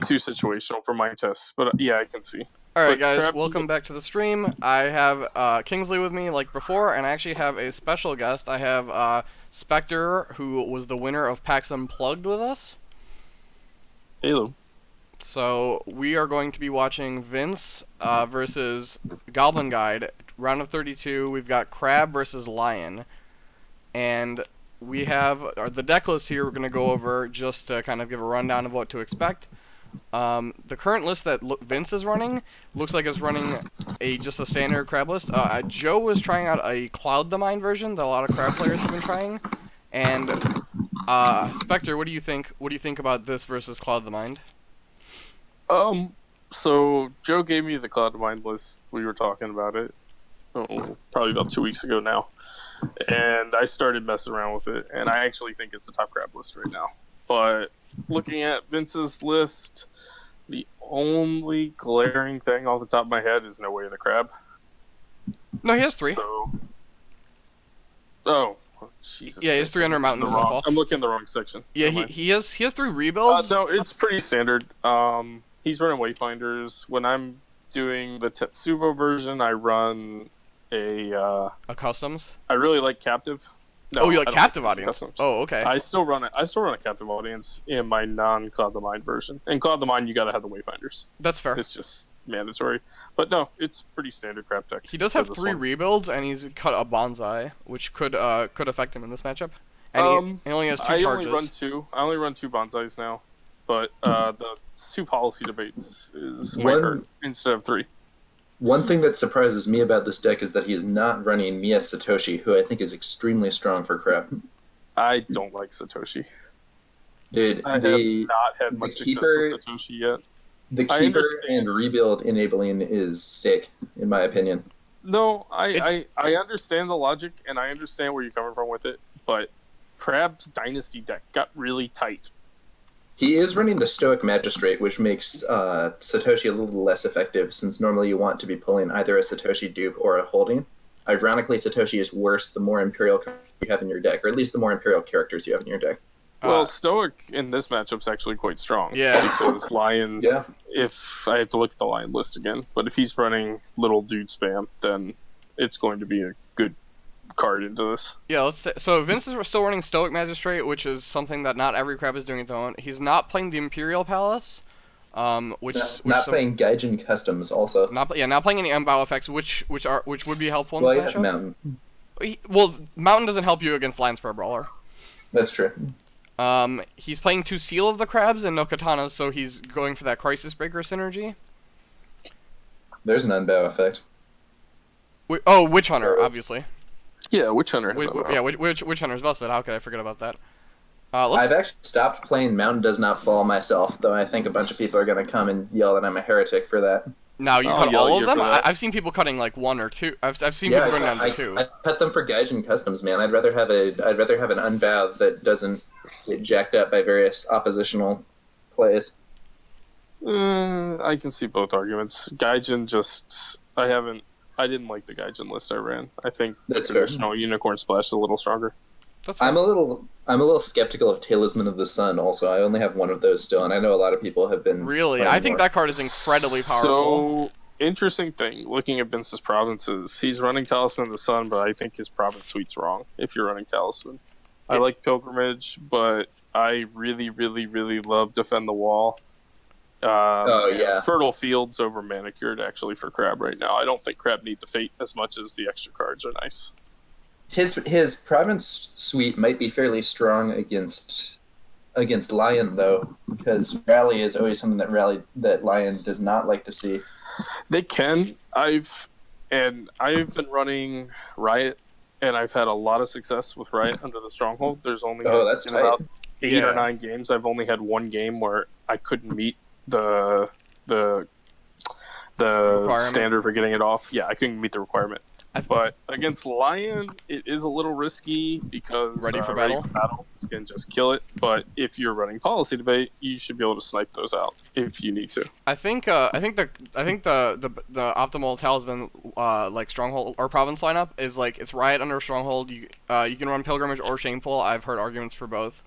too situational for my tests, but yeah, I can see. Alright But guys, Crab, welcome back to the stream. I have Kingsley with me like before, and I actually have a special guest. I have Spectre, who was the winner of PAX Unplugged with us. Halo. So we are going to be watching Vince versus Goblin Guide, round of 32. We've got Crab versus Lion. And we have the deck list here we're going to go over just to kind of give a rundown of what to expect. The current list that Vince is running looks like it's running just a standard crab list. Joe was trying out a Cloud the Mind version that a lot of crab players have been trying. And Spectre, what do you think? What do you think about this versus Cloud the Mind? So Joe gave me the Cloud of Mind list. We were talking about it, probably about 2 weeks ago now, and I started messing around with it, and I actually think it's the top crab list right now. But looking at Vince's list, the only glaring thing off the top of my head is No Way of the Crab. No, he has 3. Jesus. Yeah, he has 300 Mountain Snowfall. I'm looking in the wrong section. Yeah, he has 3 rebuilds. No, it's pretty standard. He's running Wayfinders. When I'm doing the Tetsubo version, I run a customs. I really like Captive. No, oh, you like Captive like Audience? Customs. Oh, okay. I still run a Captive Audience in my non-Cloud the Mind version. In Cloud the Mind, you gotta have the Wayfinders. That's fair. It's just mandatory. But no, it's pretty standard crap deck. He does have 3 rebuilds, and he's cut a Bonsai, which could affect him in this matchup. And he only has 2 charges. I only run 2 Bonsais now. But the 2 policy debates is way hurt instead of 3. One thing that surprises me about this deck is that he is not running Mia Satoshi, who I think is extremely strong for crab. I don't like Satoshi. Dude, I have not had much success with Satoshi yet. The keeper and rebuild enabling is sick, in my opinion. No, I understand the logic, and I understand where you're coming from with it, but Crab's Dynasty deck got really tight. He is running the Stoic Magistrate, which makes Satoshi a little less effective, since normally you want to be pulling either a Satoshi dupe or a holding. Ironically, Satoshi is worse the more Imperial you have in your deck, or at least the more Imperial characters you have in your deck. Well, Stoic in this matchup is actually quite strong. Yeah. Because Lion, yeah. If I have to look at the Lion list again, but if he's running little dude spam, then it's going to be a good card into this. Yeah, so Vince is still running Stoic Magistrate, which is something that not every crab is doing at the moment. He's not playing the Imperial Palace, which playing Gaijin Customs also. Not playing any Mbao effects, which would be helpful in this matchup. Well, he has Mountain. Mountain doesn't help you against Lion Spur Brawler. That's true. He's playing 2 Seal of the Crabs and no Katanas, so he's going for that Crisis Breaker synergy. There's an Unbow effect. Witch Hunter, obviously. Yeah, Witch Hunter. Witch Hunter's busted. How could I forget about that? I've actually stopped playing Mountain Does Not Fall myself, though I think a bunch of people are going to come and yell that I'm a heretic for that. Now, you cut all of them? I've seen people cutting like 1 or 2. I've seen people going down to 2. I cut them for Gaijin Customs, man. I'd rather have an Unbow that doesn't get jacked up by various oppositional plays. I can see both arguments. Gaijin I didn't like the Gaijin list I ran. I think the traditional Unicorn Splash is a little stronger. I'm a little skeptical of Talisman of the Sun also. I only have 1 of those still, and I know a lot of people have been... Really? I think that card is incredibly powerful. So, interesting thing, looking at Vince's provinces, he's running Talisman of the Sun, but I think his province suite's wrong if you're running Talisman. I like Pilgrimage, but I really, really, really love Defend the Wall. Fertile Fields over Manicured actually for Crab right now. I don't think Crab need the Fate as much as the extra cards are nice. His province suite might be fairly strong against Lion though, because Rally is always something that Lion does not like to see. They can. I've been running Riot, and I've had a lot of success with Riot under the Stronghold. There's only about 8 or 9 games. I've only had 1 game where I couldn't meet the standard for getting it off. Yeah, I couldn't meet the requirement. But against Lion, it is a little risky because Ready for battle you can just kill it. But if you're running Policy Debate, you should be able to snipe those out if you need to. I think the optimal Talisman like Stronghold or Province lineup is like it's Riot under Stronghold. You can run Pilgrimage or Shameful. I've heard arguments for both.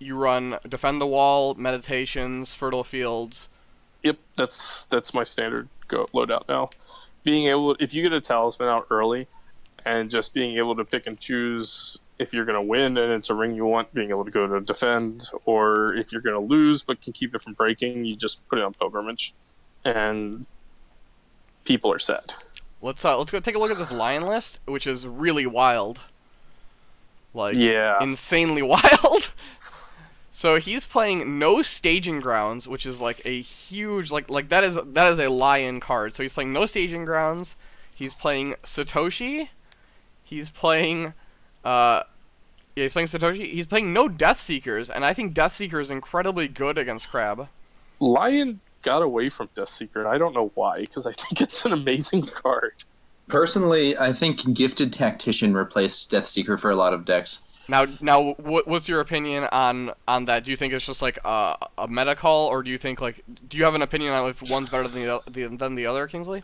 you run Defend the Wall, Meditations, Fertile Fields. Yep, that's my standard loadout now. Being able, if you get a talisman out early, and just being able to pick and choose if you're going to win and it's a ring you want, being able to go to defend, or if you're going to lose but can keep it from breaking, you just put it on pilgrimage, and people are sad. Let's go take a look at this Lion list, which is really wild. Like, yeah, insanely wild. So he's playing no Staging Grounds, which is like a huge that is a Lion card. So he's playing no Staging Grounds. He's playing Satoshi. He's playing he's playing Satoshi. He's playing no Death Seekers, and I think Death Seeker is incredibly good against Crab. Lion got away from Death Seeker, and I don't know why, because I think it's an amazing card. Personally, I think Gifted Tactician replaced Death Seeker for a lot of decks. Now, what's your opinion on that? Do you think it's just like a meta call, or do you think do you have an opinion on if one's better than the other, Kingsley?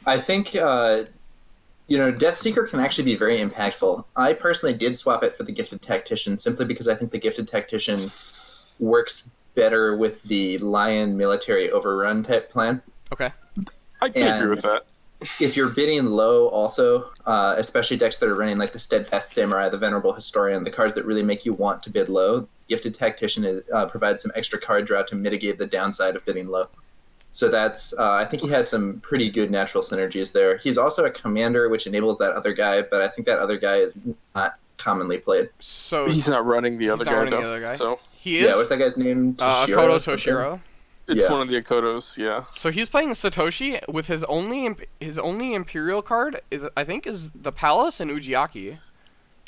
I think Death Seeker can actually be very impactful. I personally did swap it for the Gifted Tactician simply because I think the Gifted Tactician works better with the Lion military overrun type plan. Okay, I can agree with that. If you're bidding low also, especially decks that are running like the Steadfast Samurai, the Venerable Historian, the cards that really make you want to bid low, Gifted Tactician provides some extra card draw to mitigate the downside of bidding low. So that's, I think he has some pretty good natural synergies there. He's also a commander, which enables that other guy, but I think that other guy is not commonly played. So he's not running the other guy, though. So he is. Yeah, what's that guy's name? Akoto Toshiro. It's one of the Akotos, yeah. So he's playing Satoshi with his only Imperial card is the Palace and Ujiaki.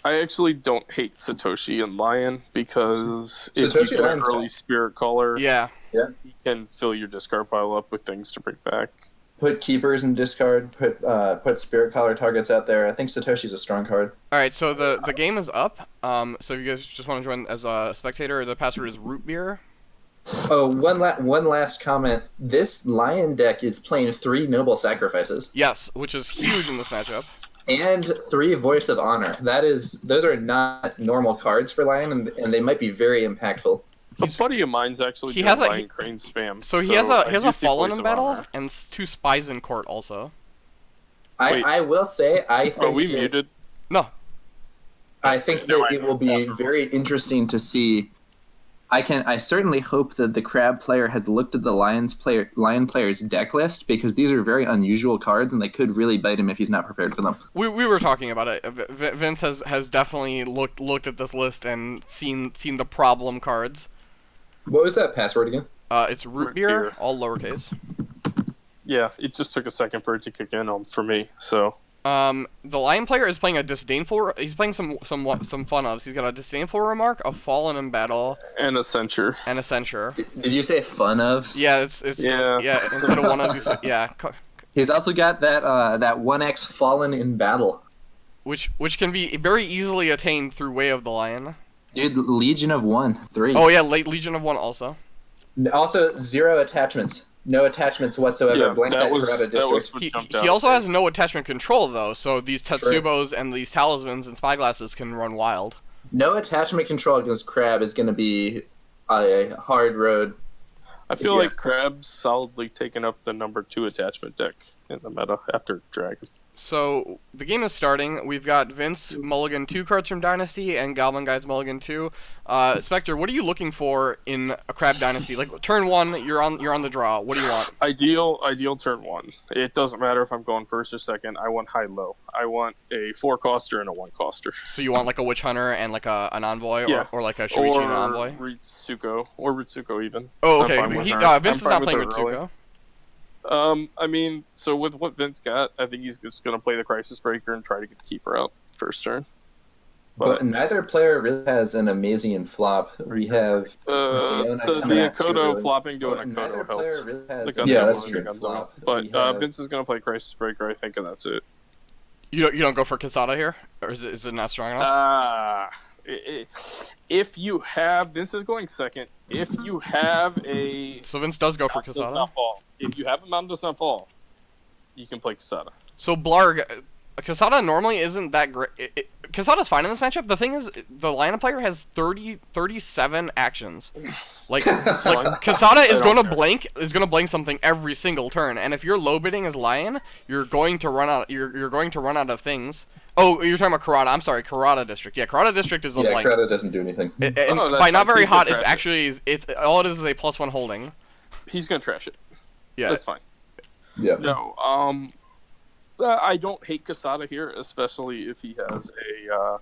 I actually don't hate Satoshi and Lion because if you get an early Spirit Caller, yeah, you can fill your discard pile up with things to bring back. Put Keepers in discard. Put Spirit Caller targets out there. I think Satoshi's a strong card. All right, so the game is up. So if you guys just want to join as a spectator, the password is root beer. Oh, one last comment. This Lion deck is playing 3 Noble Sacrifices. Yes, which is huge in this matchup. And 3 Voice of Honor. Those are not normal cards for Lion, and they might be very impactful. A buddy of mine's actually doing Lion Crane spam. So he has a Fallen in battle and 2 Spies in court also. I will say I think. Are we muted? No. I think that it will be very interesting to see. I certainly hope that the Crab player has looked at the Lion player's deck list, because these are very unusual cards and they could really bite him if he's not prepared for them. We were talking about it. Vince has definitely looked at this list and seen the problem cards. What was that password again? It's root beer, all lowercase. Yeah, it just took a second for it to kick in for me. So. The Lion player is playing a disdainful. He's playing some fun ofs. He's got a disdainful remark, a Fallen in battle, and a censure. Did you say fun ofs? Yeah, it's yeah. Instead of one ofs, yeah. He's also got that 1x Fallen in battle, which can be very easily attained through Way of the Lion. Dude, Legion of 1, 3. Oh yeah, Legion of 1 also. Also 0 attachments. No attachments whatsoever. Yeah, Blank that was district. He also has no attachment control, though, so these Tetsubos and these Talismans and Spyglasses can run wild. No attachment control against Crab is going to be a hard road. I feel like Crab's solidly taken up the number 2 attachment deck in the meta after Dragon. So, the game is starting. We've got Vince mulligan 2 cards from Dynasty and Goblin Guys mulligan 2. Spectre, what are you looking for in a Crab Dynasty? Like, turn 1, you're on the draw. What do you want? Ideal turn 1. It doesn't matter if I'm going first or second. I want high-low. I want a 4-coster and a 1-coster. So you want like a Witch Hunter and like an Envoy, or like a Shuichi and an Envoy? Ritsuko even. Oh, okay. Vince is not playing Ritsuko. I mean, so with what Vince got, I think he's just going to play the Crisis Breaker and try to get the Keeper out first turn. But neither player really has an amazing flop. We have the Akoto flopping to an Akoto helps. Really that's true. But Vince is going to play Crisis Breaker, I think, and that's it. You don't go for Kasada here, or is it not strong enough? If you have Vince is going second. If you have so Vince does go for Kasada. If you have a Mountain Does Not Fall, you can play Kasada. So Blarg, Kasada normally isn't that great. Quesada's fine in this matchup. The thing is, the Lion player has 37 actions. Like Quesada is going to blink something every single turn, and if you're low bidding as Lion, you're going to run out. You're going to run out of things. Oh, you're talking about Karada. I'm sorry, Karada District. Yeah, Karada District is a blank. Yeah, Karada doesn't do anything. By not very hot, it's actually all it is a +1 holding. He's gonna trash it. Yeah, that's fine. Yeah. No, I don't hate Quesada here, especially if he has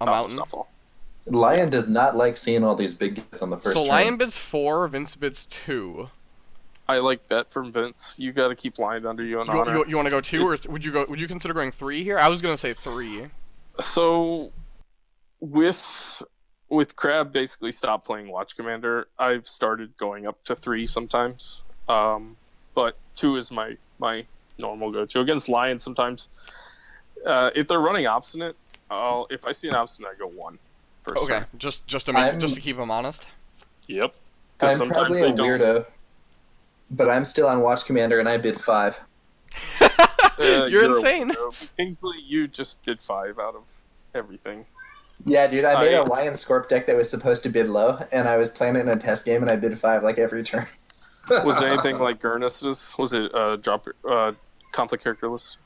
a mountain. Snuffle. Lion does not like seeing all these big hits on the first turn. So Lion bids 4, Vince bids 2. I like that from Vince. You got to keep Lion under you on honor. You want to go 2, or would you consider going 3 here? I was gonna say 3. So, with Crab basically stopped playing Watch Commander, I've started going up to 3 sometimes. But 2 is my normal go-to against Lion. Sometimes, if they're running Obstinate, if I see an Obstinate, I go 1. Okay, turn. just to keep them honest. Yep. I'm probably a weirdo, but I'm still on Watch Commander and I bid 5. You're insane. Kingsley, you just bid 5 out of everything. Yeah, dude, I made a Lion Scorp deck that was supposed to bid low, and I was playing it in a test game, and I bid 5 like every turn. Was it anything like Gurnus's? Was it conflict character list?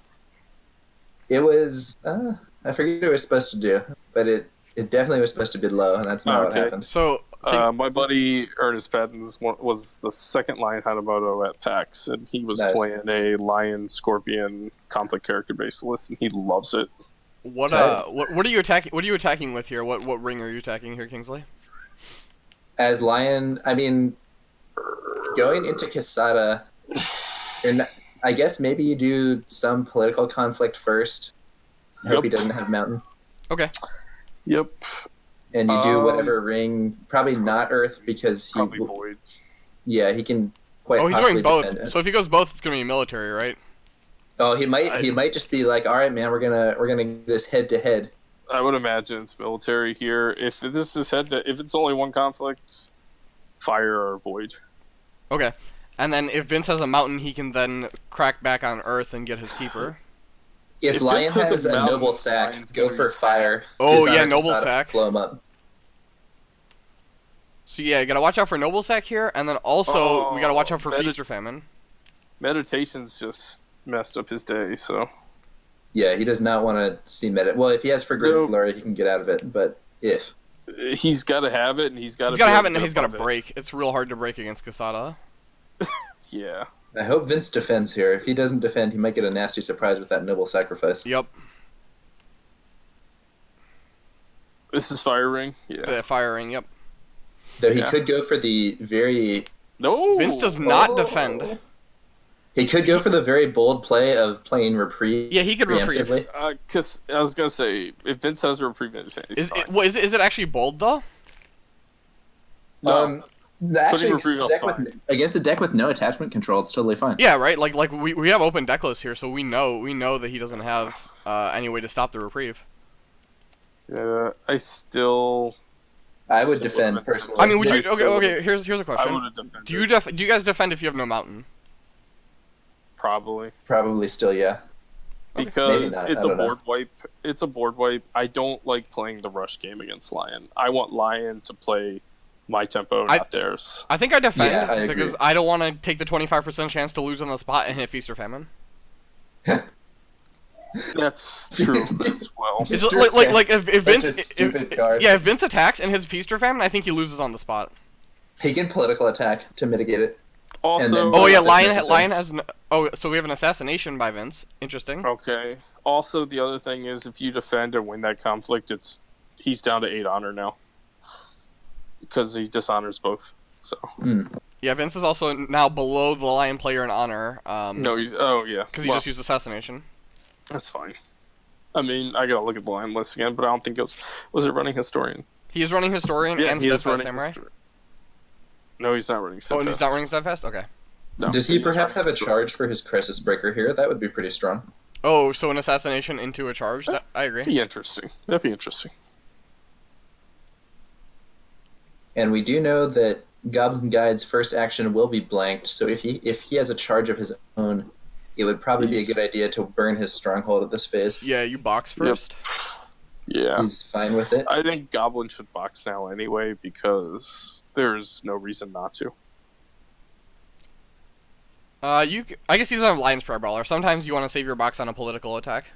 It was, I forget what it was supposed to do, but it definitely was supposed to bid low, and that's not what happened. So, my buddy Ernest Paddens was the second Lion Hanamoto at PAX, and he was playing a Lion Scorpion conflict character based list, and he loves it. What are you attacking? What are you attacking with here? What ring are you attacking here, Kingsley? As Lion, I mean, going into Quesada, I guess maybe you do some political conflict first. I hope he doesn't have Mountain. Okay. Yep. And you do whatever ring, probably not Earth, because he probably Void. Yeah, he can quite. Oh, he's possibly doing both. defend it. So if he goes both, it's gonna be military, right? Oh, he might just be like, all right, man, we're gonna do this head to head. I would imagine it's military here. If this is if it's only one conflict, Fire or Void. Okay. And then if Vince has a Mountain, he can then crack back on Earth and get his keeper. If Lion has a Noble Sack, go for Fire. Oh yeah, Noble Sack. Blow him up. So yeah, you gotta watch out for Noble Sack here, and then also we gotta watch out for Feast or Famine. Meditation's just messed up his day, so. Yeah, he does not want to see Well, if he has for Great Glory, he can get out of it, but if. He's got to have it, and he's got to have it, and he's got to break. It's real hard to break against Quesada. Yeah. I hope Vince defends here. If he doesn't defend, he might get a nasty surprise with that Noble Sacrifice. Yep. This is Fire Ring? Yeah. The Fire Ring, yep. Though he could go for the very... No! Vince does not defend. He could go for the very bold play of playing Reprieve. Yeah, he could Reprieve. Because I was going to say, if Vince has a Reprieve in his hand, he's fine. Is it actually bold, though? Actually, against a deck with no attachment control, it's totally fine. Yeah, right? Like we have open deck lists here, so we know that he doesn't have any way to stop the Reprieve. Yeah, I would defend personally. I mean, would you? Okay. Here's a question. Do you guys defend if you have no Mountain? Probably still, yeah. Because it's a board wipe. It's a board wipe. I don't like playing the rush game against Lion. I want Lion to play my tempo, not theirs. I think I defend because I don't want to take the 25% chance to lose on the spot and hit Feast or Famine. That's true as well. It's like if Vince, if Vince attacks and hits Feast or Famine, I think he loses on the spot. He can political attack to mitigate it. Also, Lion has. So we have an assassination by Vince. Interesting. Okay. Also, the other thing is, if you defend and win that conflict, he's down to 8 honor now because he dishonors both. So. Yeah, Vince is also now below the Lion player in honor. No, because he just used assassination. That's fine. I mean, I gotta look at the Lion list again, but I don't think it was it running Historian. He is running Historian and Steadfast Samurai. No, he's not running Steadfast. Oh, he's not running Steadfast? Okay. No, does he perhaps have a charge for his Crisis Breaker here? That would be pretty strong. Oh, so an assassination into a charge? I agree. That'd be interesting. And we do know that Goblin Guide's first action will be blanked, so if he has a charge of his own, it would probably be a good idea to burn his stronghold at this phase. Yeah, you box first. Yeah. He's fine with it. I think Goblin should box now anyway because there's no reason not to. I guess he's a Lion's Pride Brawler. Sometimes you want to save your box on a political attack.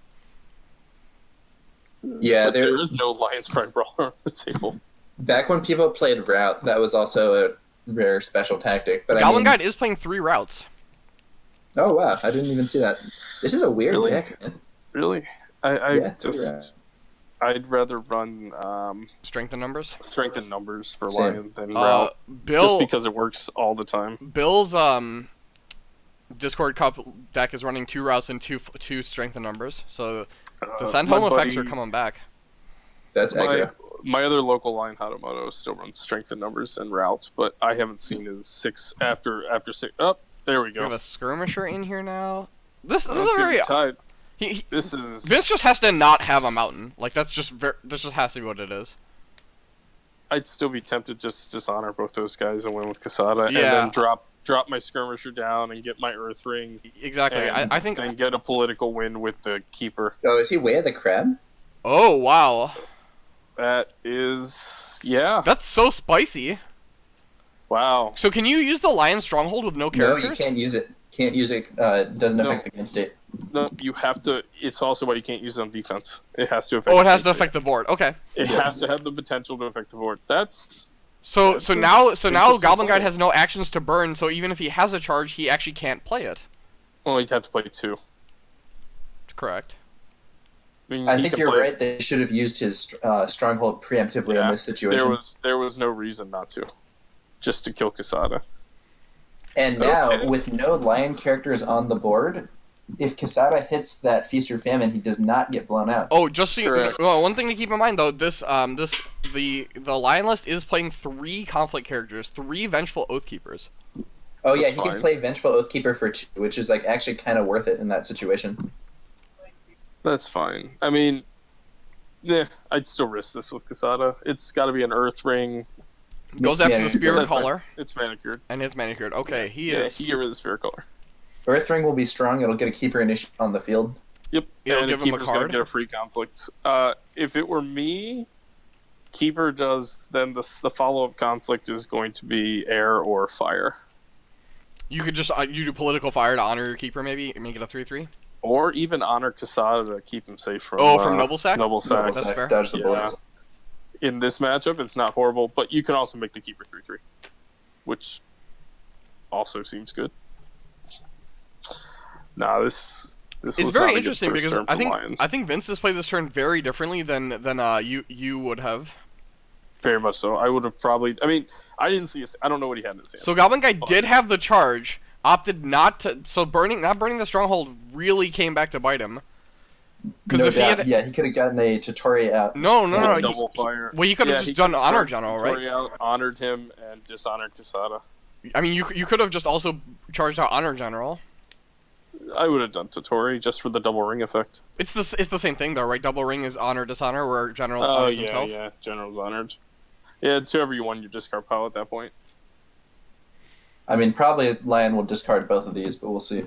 Yeah, But there is no Lion's Pride Brawler on the table. Back when people played Route, that was also a rare special tactic. But Goblin Guide is playing 3 routes. Oh wow, I didn't even see that. This is a weird Really? deck, man. Really? I'd rather run Strength in numbers. strength in numbers for Same. Lion than Route, Bill, just because it works all the time. Bill's Discord Cup deck is running 2 routes and two strength in numbers. So the send home effects are coming back. That's aggro. My other local line, Hatamoto, still runs strength in numbers and routes, but I haven't seen his 6 after 6. Oh, there we We go. have a skirmisher in here now. This is Let's a get very tied. he This is Vince just has to not have a mountain. Like this just has to be what it is. I'd still be tempted just to dishonor both those guys and win with Casada, Yeah. and then drop my skirmisher down and get my Earth Ring. Exactly. And I think. then get a political win with the Keeper. Oh, is he Way of the Crab? Oh wow, That is, yeah. that's so spicy. Wow. So can you use the Lion Stronghold with no characters? No, you can't use it. Can't use it. Doesn't No. affect the game state. No, you have to. It's also why you can't use it on defense. It has to affect. Oh, it has to the affect the board. Okay. It Yeah. has to have the potential to affect the board. That's So That's so a now interesting Goblin Guide point. has no actions to burn. So even if he has a charge, he actually can't play it. well, you'd have to play 2. Correct. mean, I he think could you're play- right. They should have used his Stronghold preemptively Yeah, in this situation. There was no reason not to, just to kill Casada. And now, Okay. with no Lion characters on the board, if Casada hits that Feast or Famine, he does not get blown out. Oh, just so you, Correct. well, one thing to keep in mind though, the Lion list is playing 3 conflict characters, 3 Vengeful Oathkeepers. Oh yeah, That's he fine. can play Vengeful Oathkeeper for 2, which is like actually kind of worth it in that situation. That's fine. I mean, yeah, I'd still risk this with Casada. It's got to be an Earth Ring. Goes after Yeah, the Spirit that's fine. Caller, It's manicured. and his manicured. Okay, he Yeah, is. he get rid of the Spirit Color. Earthring will be strong. It'll get a Keeper initiative on the field. Yep, It'll and give a him a Keeper's gonna card. get a free conflict. If it were me, Keeper does, then the follow-up conflict is going to be air or fire. You could just you do political fire to honor your keeper, maybe make it a 3/3. Or even honor Casada to keep him safe from From Noble Sack? Noble Sack. Double That's sack, fair. Dodge the Yeah. bullets. In this matchup, it's not horrible, but you can also make the Keeper 3/3, which also seems good. Nah, this It's was very not a good interesting first because turn for Lion. I think Vince has played this turn very differently than you would have. Very much so. I would have probably. I mean, I didn't see. I don't know what he had in his hand. So Goblin Guy did have the charge, opted not to. So not burning the stronghold really came back to bite him. Because No if doubt. he had he could have gotten a Totori out. no, double fire. well, he could have he just done could've Honor charged General, right? Tori out, honored him, and dishonored Casada. I mean, you could have just also charged out Honor General. I would have done Totori just for the double ring effect. It's the same thing though, right? Double ring is honor dishonor, where General Oh honors yeah, himself. yeah. General's honored. Yeah, it's whoever you won your discard pile at that point. I mean, probably Lion will discard both of these, but we'll see.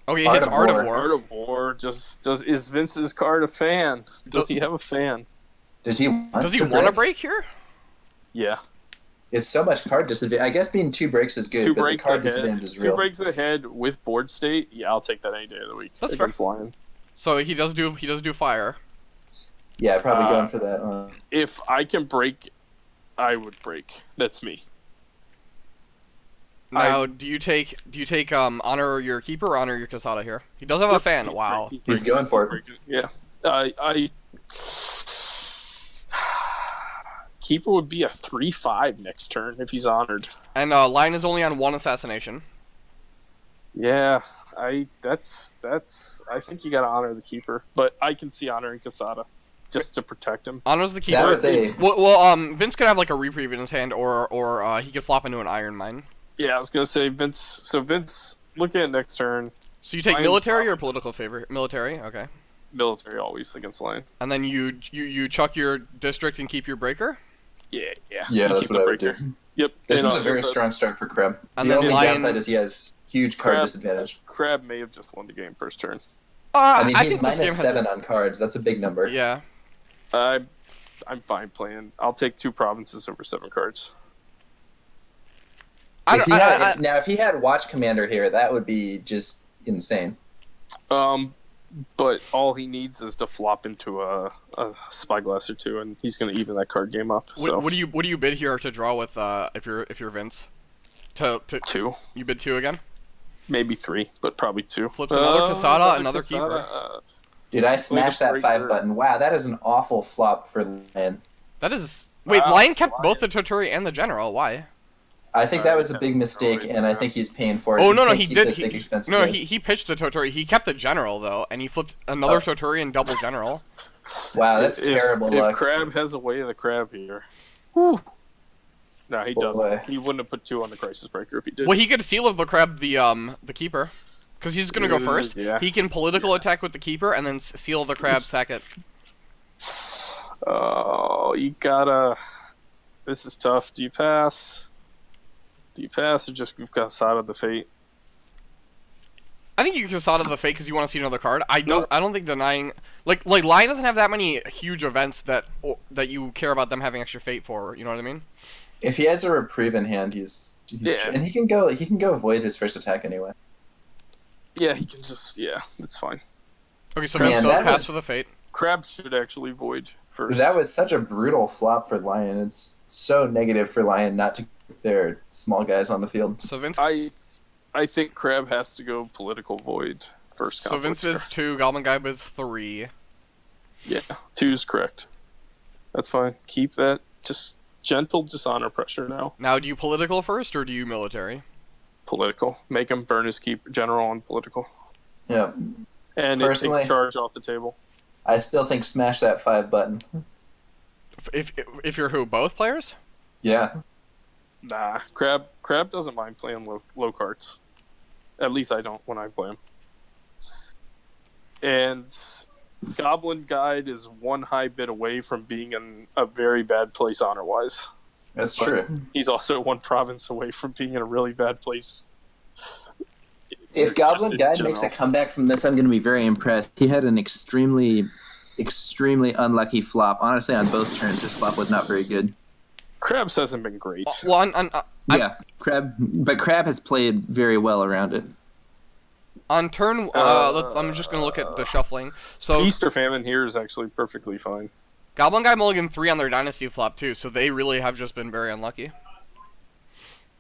Oh, he Art hits of Art of War. War. Art of War is Vince's card a fan? Does he have a fan? Does he want Does he to want to break? break here? Yeah. It's so much card disadvantage. I guess being 2 breaks is good, Two but the breaks card ahead. disadvantage is 2 real. breaks ahead with board state. Yeah, I'll take that any day of the week. That's fair. against Lion. So he does do fire. Yeah, probably Uh, going for that. If I can break, I would break. That's me. Now, do you take honor your keeper or honor your Casada here? He does have a fan. Wow. He's going for it. Yeah. I Keeper would be a 3/5 next turn if he's honored. And Lion is only on 1 assassination. Yeah, I think you gotta honor the Keeper, but I can see honoring Casada just to protect him. Honors the keeper. That was a Vince could have like a reprieve in his hand, or he could flop into an Iron Mine. Yeah, I was gonna say Vince. So Vince, look at it next turn. So you take Lion's military fine. or political favor? Military, okay. Military always against Lion. And then you chuck your district and keep your breaker. Yeah. yeah, You that's keep what the I would breaker. do. Yep. This and, was a very strong start for Kreb. And The then only Lion- downside is he has huge card Crab- disadvantage. Crab may have just won the game first turn. I mean, he's think this game minus has 7 on cards. That's a big number. Yeah. I'm fine playing. I'll take 2 provinces over 7 cards. If he had Watch Commander here, that would be just insane. But all he needs is to flop into a Spyglass or 2, and he's going to even that card game up. So. What do you bid here to draw with if you're Vince? To 2. You bid 2 again? Maybe 3, but probably 2. Flips another Casada, another Keeper. Dude, I smashed that 5 button. Wow, that is an awful flop for Lion. That is... Wait, Lion kept both the Toturi and the General. Why? I think that was a big mistake, and I think he's paying for it. Oh, no, he did. He pitched the Toturi. He kept the General, though, and he flipped another Toturi and double General. Wow, that's terrible luck. If Crab has a way of the Crab here... Whew. No, he doesn't. He wouldn't have put 2 on the Crisis Breaker if he did. Well, he could seal of the Crab the Keeper. Because he's going to go first. Yeah. He can political attack with the Keeper, and then seal of the Crab, sack it. Oh, you gotta... This is tough. Do you pass? Do you pass or just you've got Casada the Fate? I think you can Casada the Fate because you want to see another card. I don't think denying... Like Lion doesn't have that many huge events that you care about them having extra Fate for, you know what I mean? If he has a Reprieve in hand, and he can go avoid his first attack anyway. Yeah, he can just it's fine. Okay, so Vince does pass for the Fate. Crab should actually void first. That was such a brutal flop for Lion. It's so negative for Lion not to get their small guys on the field. So Vince, I think Crab has to go political void first. So Vince bids 2, Goblin Guy bids 3. Yeah, 2 is correct. That's fine. Keep that just gentle dishonor pressure now. Now, do you political first or do you military? Political. Make him burn his general on political. Yeah. And personally, it takes charge off the table. I still think smash that 5 button. If you're who? Both players? Yeah. Nah. Crab doesn't mind playing low cards. At least I don't when I play him. And Goblin Guide is 1 high bid away from being in a very bad place honor-wise. That's true. He's also 1 province away from being in a really bad place. If Goblin Guide makes a comeback from this, I'm going to be very impressed. He had an extremely unlucky flop. Honestly, on both turns, his flop was not very good. Crabs hasn't been great. Well, Crab has played very well around it. On turn, I'm just going to look at the shuffling. So Feast or Famine here is actually perfectly fine. Goblin Guy mulligan 3 on their Dynasty flop, too, so they really have just been very unlucky.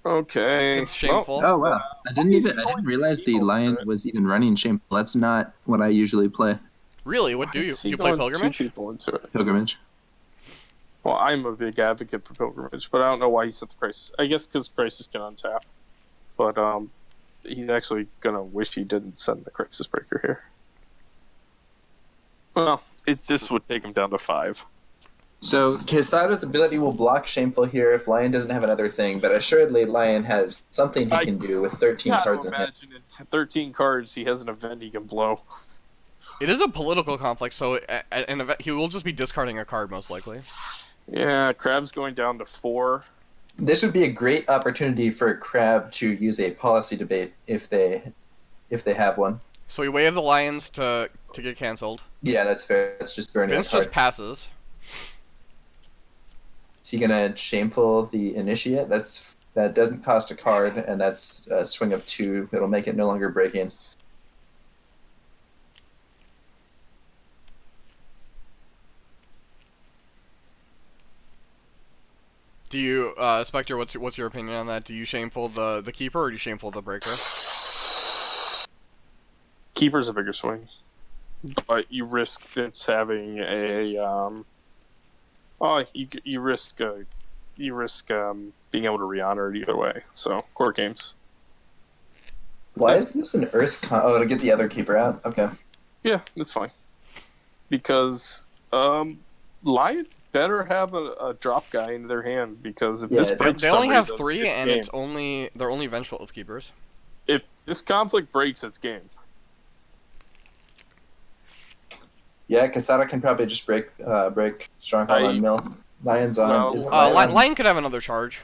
Okay. It's shameful. Oh, wow. I didn't realize the Lion was even running Shameful. That's not what I usually play. Really? What do you? Do you play Pilgrimage? 2 people into it. Pilgrimage. Well, I'm a big advocate for Pilgrimage, but I don't know why he set the price. I guess because prices can untap. But he's actually going to wish he didn't send the Crisis Breaker here. Well, it just would take him down to 5. So Casada's ability will block Shameful here if Lion doesn't have another thing, but assuredly Lion has something he can do with 13 cards in hand. Imagine it. 13 cards, he has an event he can blow. It is a political conflict, so at an event, he will just be discarding a card, most likely. Yeah, Crab's going down to 4. This would be a great opportunity for Crab to use a policy debate if they have one. So we wave the Lions to get cancelled. Yeah, that's fair. It's just burning Vince a card. just passes. Is he gonna Shameful the Initiate? That doesn't cost a card, and that's a swing of 2. It'll make it no longer breaking. Do you, Spectre? What's your opinion on that? Do you Shameful the Keeper or do you Shameful the Breaker? Keeper's a bigger swing, but you risk Vince having a you risk being able to re-honor it either way. So court games. Why is this an Earth? To get the other Keeper out. Okay. Yeah, that's fine. Because Lion better have a drop guy in their hand because if this breaks, they only have 3, and they're only Vengeful Keepers. If this conflict breaks, it's game. Yeah, Casada can probably just break Stronghold on Mill. Lion's on. Lion could have another charge.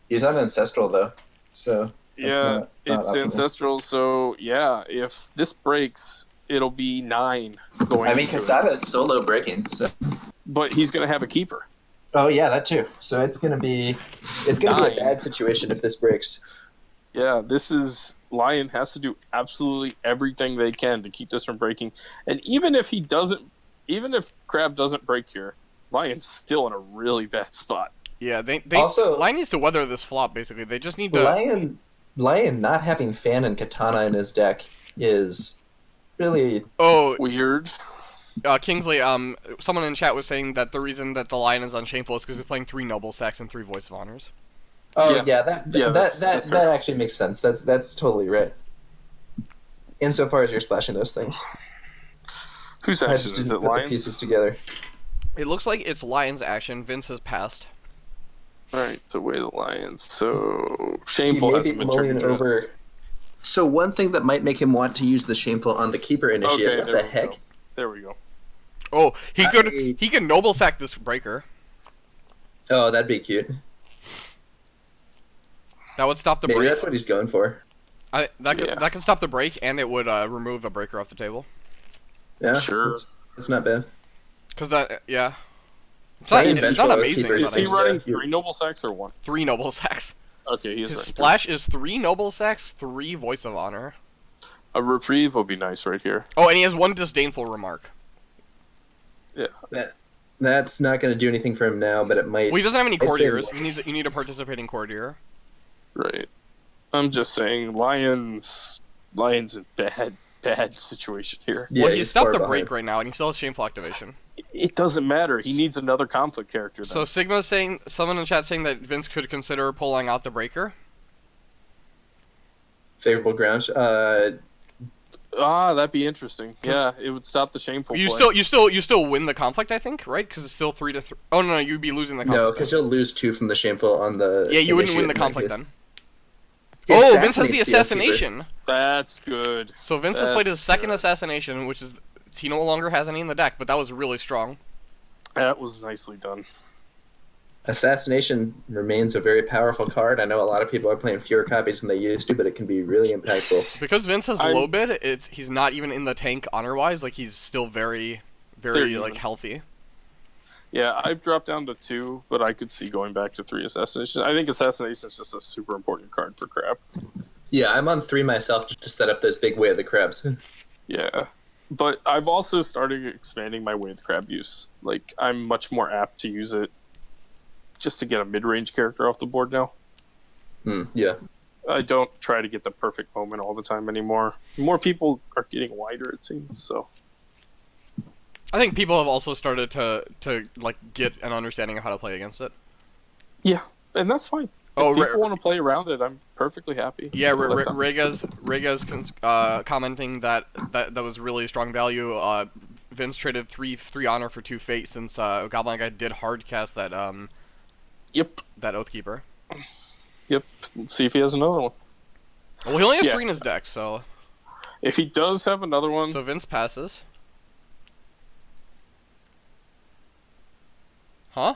He's on Ancestral though, so yeah, it's Ancestral. So yeah, if this breaks, it'll be 9 going. I mean, Casada is solo breaking, so. But he's going to have a keeper. Oh yeah, that too. So it's gonna be a bad situation if this breaks. Yeah, Lion has to do absolutely everything they can to keep this from breaking. And even if Crab doesn't break here, Lion's still in a really bad spot. Yeah, also, Lion needs to weather this flop. Basically, they just need to. Lion not having Fan and Katana in his deck is really weird. Kingsley, someone in chat was saying that the reason that the Lion is unshameful is because he's playing 3 Noble Sacks and 3 Voice of Honors. Oh yeah, that actually makes sense. That's totally right. Insofar as you're splashing those things. Whose action is it? Lions? Pieces together. It looks like it's Lion's action. Vince has passed. Alright, so way the Lions. So Shameful hasn't been triggered over. So one thing that might make him want to use the Shameful on the Keeper Initiative. Okay, what the heck? There we go. Oh, he could Noble Sack this Breaker. Oh, that'd be cute. That would stop the break. Maybe that's what he's going for. That can stop the break, and it would remove a Breaker off the table. Yeah, sure. That's not bad. It's not amazing. Is he running 3 Noble Sacks or 1? 3 Noble Sacks. Okay, His splash is 3 Noble Sacks, 3 Voice of Honor. A Reprieve will be nice right here. Oh, and he has 1 Disdainful Remark. Yeah. That's not going to do anything for him now, but it might. Well, he doesn't have any Courtiers. You need a participating Courtier. Right. I'm just saying, Lion's in bad situation here. Yeah, well, he stopped the break right now, and he still has Shameful Activation. It doesn't matter. He needs another conflict character. Then. So Sigma's saying, someone in chat saying that Vince could consider pulling out the Breaker. Favorable ground. That'd be interesting. Yeah, it would stop the Shameful. You still win the conflict, I think, right? Because it's still 3-3. Oh no, you'd be losing the conflict. No, because you'll lose 2 from the Shameful on the. Yeah, you wouldn't win the conflict then. Oh, Vince has the assassination. That's good. So Vince has played his second assassination, which is he no longer has any in the deck, but that was really strong. That was nicely done. Assassination remains a very powerful card. I know a lot of people are playing fewer copies than they used to, but it can be really impactful. Because Vince has low bid, he's not even in the tank honor-wise. Like he's still very, very like healthy. Yeah, I've dropped down to 2, but I could see going back to 3 Assassination. I think Assassination is just a super important card for Crab. Yeah, I'm on 3 myself just to set up those big Way of the Crabs. Yeah, but I've also started expanding my Way of the Crab use. Like, I'm much more apt to use it just to get a mid-range character off the board now. Yeah. I don't try to get the perfect moment all the time anymore. More people are getting wider, it seems, so... I think people have also started to like get an understanding of how to play against it. Yeah, and that's fine. If people want to play around it, I'm perfectly happy. Yeah, Rega's commenting that was really strong value. Vince traded 3 honor for 2 fate since Goblin Guy did hard cast that that Oathkeeper. Yep. Let's see if he has another one. Well, he only has 3 in his deck, so if he does have another one, so Vince passes. Huh?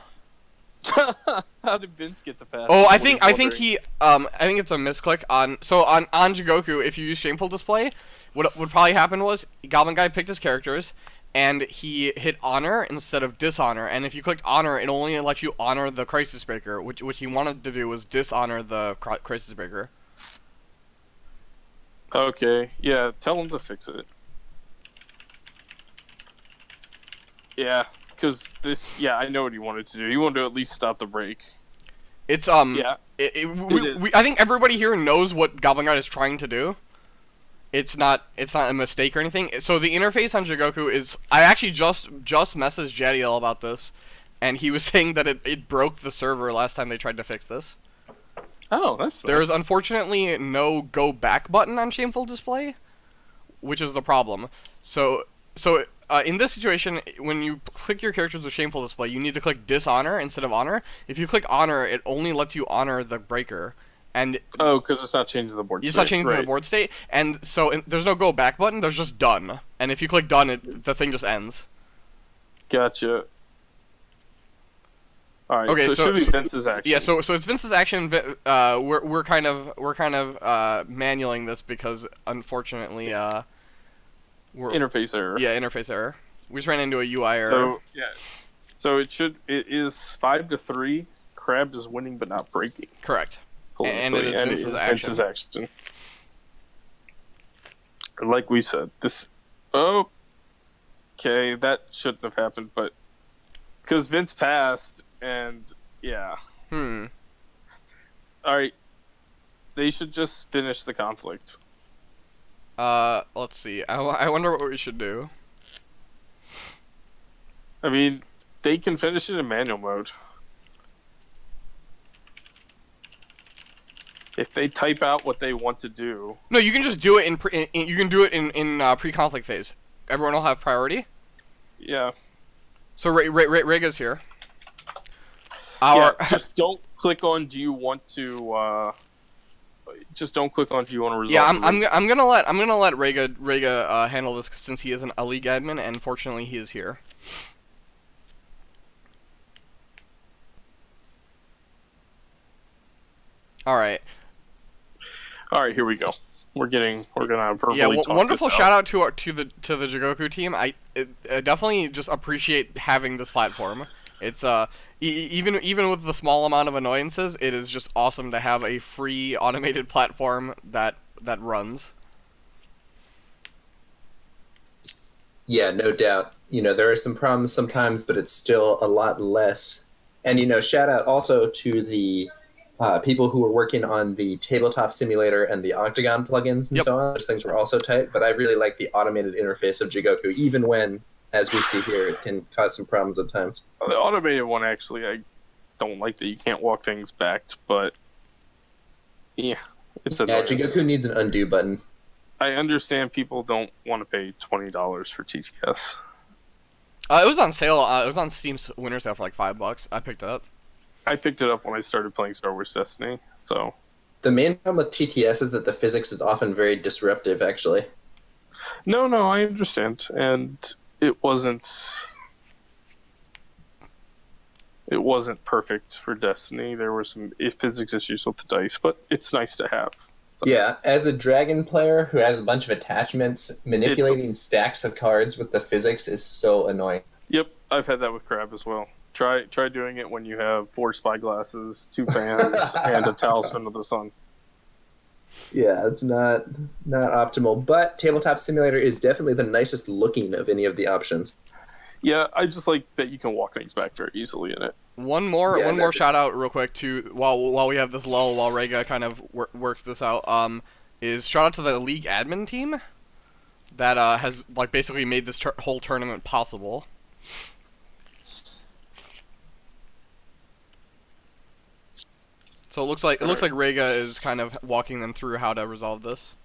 How did Vince get the pass? Oh, I think it's a misclick on Jigoku. If you use Shameful Display, what would probably happen was Goblin Guy picked his characters and he hit honor instead of dishonor. And if you clicked honor, it only lets you honor the Crisis Breaker, which he wanted to do was dishonor the Crisis Breaker. Okay, yeah, tell him to fix it. Yeah. Because I know what he wanted to do. He wanted to at least stop the break. It's I think everybody here knows what Goblin Guard is trying to do. It's not a mistake or anything. So the interface on Jigoku is. I actually just messaged Jadiel about this, and he was saying that it broke the server last time they tried to fix this. Oh, that's nice. There's unfortunately no go back button on Shameful Display, which is the problem. So. In this situation, when you click your characters with Shameful Display, you need to click Dishonor instead of Honor. If you click Honor, it only lets you honor the Breaker. And because it's not changing the board state. It's not changing the board state. And so there's no go back button, there's just Done. And if you click Done, the thing just ends. Gotcha. Alright, okay, so it should be Vince's action. Yeah, so it's Vince's action. We're kind of manualing this because, unfortunately, Interface error. Yeah, interface error. We just ran into a UI error. So yeah. So it is 5-3. Crab is winning but not breaking. Correct. And it is Vince's action. Like we said, this. Oh. Okay, that shouldn't have happened, but because Vince passed, and yeah. All right. They should just finish the conflict. Let's see. I wonder what we should do. I mean, they can finish it in manual mode. If they type out what they want to do. No, you can just do it you can do it in pre-conflict phase. Everyone will have priority. Yeah. So Rega's here. Just don't click on do you want to just don't click on do you want to resolve. Yeah, I'm gonna let Rega handle this since he is a league admin, and fortunately he is here. All right, here we go. We're gonna verbally talk wonderful this shout out. out to the Jigoku team. I definitely just appreciate having this platform. It's even with the small amount of annoyances, it is just awesome to have a free automated platform that runs. Yeah, no doubt. There are some problems sometimes, but it's still a lot less. And shout out also to the people who were working on the tabletop simulator and the Octagon plugins and so on. Those things were also tight, but I really like the automated interface of Jigoku, even when, as we see here, it can cause some problems at times. The automated one, actually, I don't like that you can't walk things back, but yeah, it's a Jigoku needs an undo button. I understand people don't want to pay $20 for TTS. It was on sale. It was on Steam's winter sale for like $5. I picked it up. I picked it up when I started playing Star Wars Destiny, so... The main problem with TTS is that the physics is often very disruptive, actually. No, I understand. And it wasn't perfect for Destiny. There were some physics issues with the dice, but it's nice to have. So. Yeah, as a dragon player who has a bunch of attachments, manipulating stacks of cards with the physics is so annoying. Yep, I've had that with Crab as well. Try doing it when you have 4 spyglasses, 2 fans, and a Talisman of the Sun. Yeah, it's not optimal, but Tabletop Simulator is definitely the nicest looking of any of the options. Yeah, I just like that you can walk things back very easily in it. One more shout out real quick to while we have this lull while Rega kind of works this out. Is shout out to the league admin team that has like basically made this whole tournament possible. So it looks like Rega is kind of walking them through how to resolve this.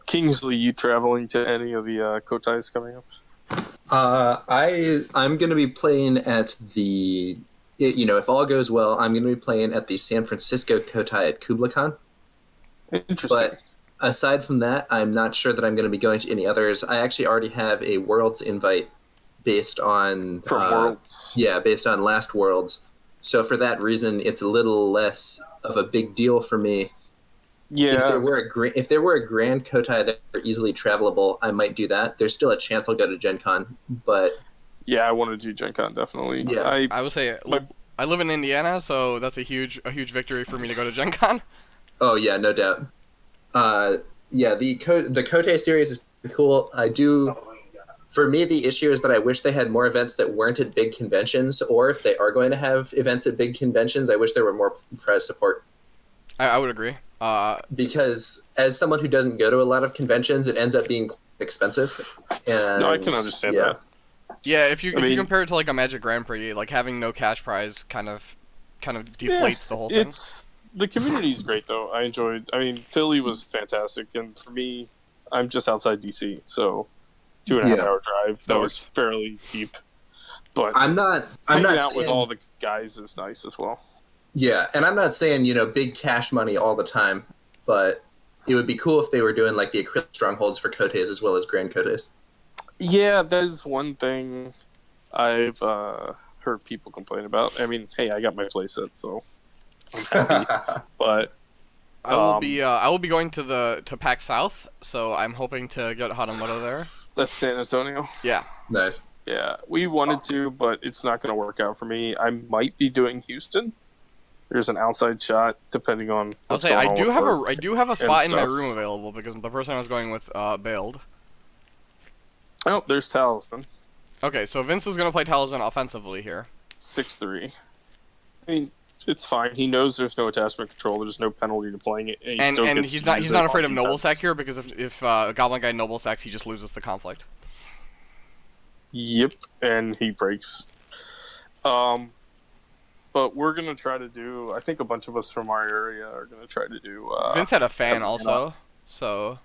Kingsley, you traveling to any of the Kotais coming up? I'm going to be playing at the, if all goes well, I'm going to be playing at the San Francisco Kotai at Kubla Khan. Interesting. But aside from that, I'm not sure that I'm going to be going to any others. I actually already have a Worlds invite based on Worlds. Yeah, based on last Worlds. So for that reason, it's a little less of a big deal for me. Yeah. If there were a grand Kotai that were easily travelable, I might do that. There's still a chance I'll go to Gen Con, but yeah, I want to do Gen Con definitely. Yeah, I would say I live in Indiana, so that's a huge victory for me to go to Gen Con. Oh yeah, no doubt. Yeah, the Kotai series is pretty cool. For me, the issue is that I wish they had more events that weren't at big conventions, or if they are going to have events at big conventions, I wish there were more prize support. I would agree. Because as someone who doesn't go to a lot of conventions, it ends up being quite expensive. And, no, I can understand that. Yeah, if you compare it to like a Magic Grand Prix, like having no cash prize kind of deflates the whole thing. The community is great though. I enjoyed. Philly was fantastic, and for me, I'm just outside DC, so 2.5 hour drive. That was fairly deep. But I'm not out with all the guys is nice as well. Yeah, and I'm not saying, big cash money all the time, but it would be cool if they were doing like the acrylic strongholds for Kotais as well as Grand Kotais. Yeah, that is one thing I've heard people complain about. Hey, I got my playset, so I'm happy. But I will be going to PAX South, so I'm hoping to get Hanamoto there. That's San Antonio. Yeah. Nice. Yeah, we wanted to, but it's not going to work out for me. I might be doing Houston. There's an outside shot, depending on. I'll say I do have a spot in my room available because the person I was going with bailed. Oh, there's Talisman. Okay, so Vince is going to play Talisman offensively here. 6-3. I mean, it's fine. He knows there's no attachment control. There's no penalty to playing it, and he's not afraid of Noble Sack here because if Goblin Guy Noble Sacks, he just loses the conflict. Yep, and he breaks. But we're gonna try to do. I think a bunch of us from our area are gonna try to do. Vince had a fan also, so.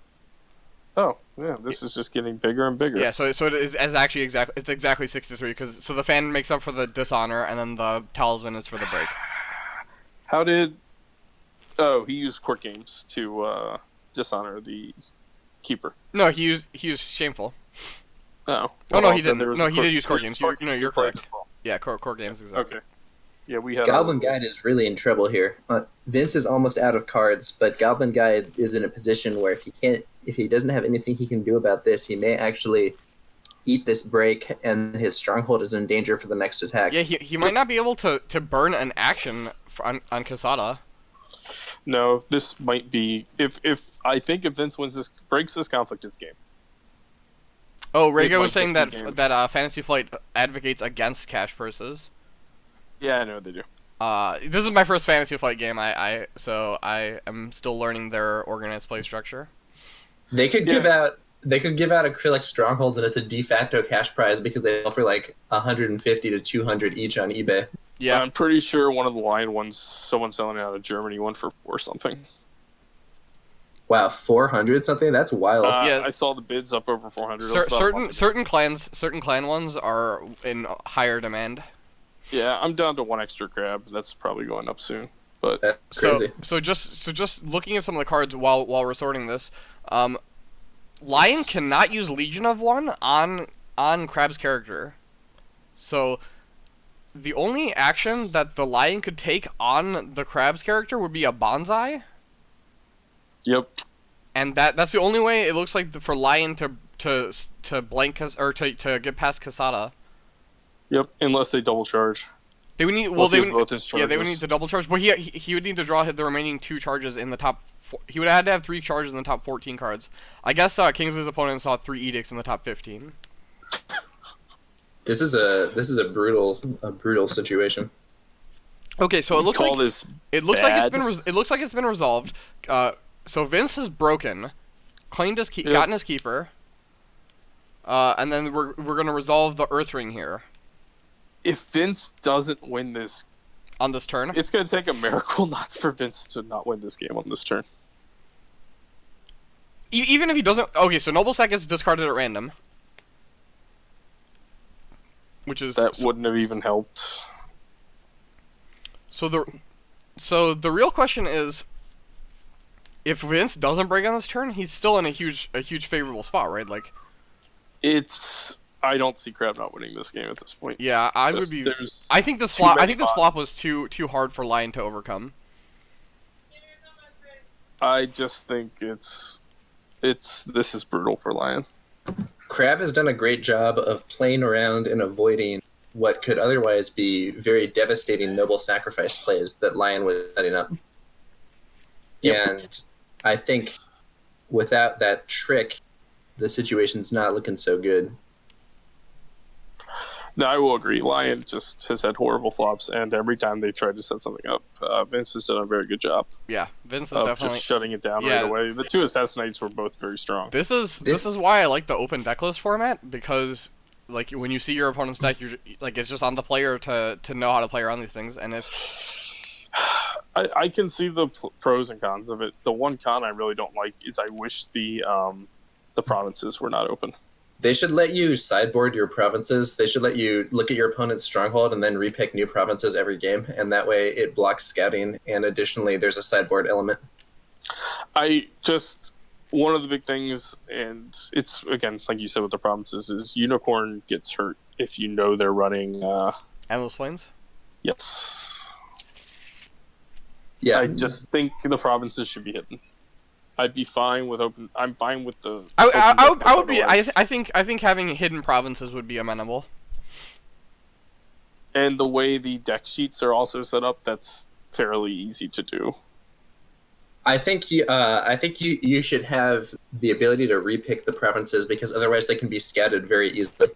Oh yeah, this is just getting bigger and bigger. Yeah, so it is exactly 6-3 because so the fan makes up for the dishonor and then the Talisman is for the break. How did? Oh, he used court games to dishonor the keeper. No, he used shameful. Oh. Oh no, he didn't. No, he did use court games. You're correct. Well. Yeah, court games exactly. Okay. Yeah, we had. Goblin Guide is really in trouble here. Vince is almost out of cards, but Goblin Guide is in a position where if he doesn't have anything he can do about this, he may actually eat this break, and his stronghold is in danger for the next attack. Yeah, he might not be able to burn an action on Quesada. No, this might be if I think if Vince breaks this conflict, it's game. Oh, Rego was saying that Fantasy Flight advocates against cash purses. Yeah, I know they do. This is my first Fantasy Flight game. So I am still learning their organized play structure. They could give out acrylic strongholds, and it's a de facto cash prize because they offer like 150 to 200 each on eBay. Yeah, I'm pretty sure one of the Lion ones, someone's selling it out of Germany, one for 4 something. Wow, 400 something? That's wild. Yeah. I saw the bids up over 400. Certain clan ones are in higher demand. Yeah, I'm down to 1 extra crab. That's probably going up soon. But that's crazy. So just looking at some of the cards while we're sorting this, Lion cannot use Legion of One on Crab's character. So the only action that the Lion could take on the Crab's character would be a bonsai. Yep. And that's the only way it looks like for Lion to blank or to get past Quesada. Yep, unless they double charge. They would need both his they would need to double charge, but he would need to draw the remaining 2 charges in the top. He would have to have 3 charges in the top 14 cards. I guess Kingsley's opponent saw 3 edicts in the top 15. This is a brutal situation. Okay, so it looks like it's been resolved. So Vince has broken, claimed gotten his keeper, and then we're gonna resolve the Earth Ring here. If Vince doesn't win this on this turn, it's gonna take a miracle not for Vince to not win this game on this turn. Even if he doesn't, okay, so Noble Sack is discarded at random, which is wouldn't have even helped. So the real question is, if Vince doesn't break on this turn, he's still in a huge favorable spot, right? Like, I don't see Crab not winning this game at this point. Yeah, I think this flop was too hard for Lion to overcome. I just think this is brutal for Lion. Crab has done a great job of playing around and avoiding what could otherwise be very devastating noble sacrifice plays that Lion was setting up. Yep. And I think without that trick, the situation's not looking so good. No, I will agree. Lion just has had horrible flops, and every time they tried to set something up, Vince has done a very good job. Yeah, Vince is definitely just shutting it down right away. The 2 Assassinates were both very strong. This is why I like the open decklist format, because like when you see your opponent's deck, you're like, it's just on the player to know how to play around these things. And if I can see the pros and cons of it. The one con I really don't like is I wish the provinces were not open. They should let you sideboard your provinces. They should let you look at your opponent's stronghold and then repick new provinces every game, and that way it blocks scouting, and additionally there's a sideboard element. One of the big things, and it's, again, like you said with the provinces, is Unicorn gets hurt if you know they're running... Endless Plains? Yes. Yeah. I just think the provinces should be hidden. I'd be fine with open. I'm fine with the. I would be. otherwise. I think having hidden provinces would be amenable. And the way the deck sheets are also set up, that's fairly easy to do. I think you should have the ability to repick the provinces because otherwise they can be scattered very easily.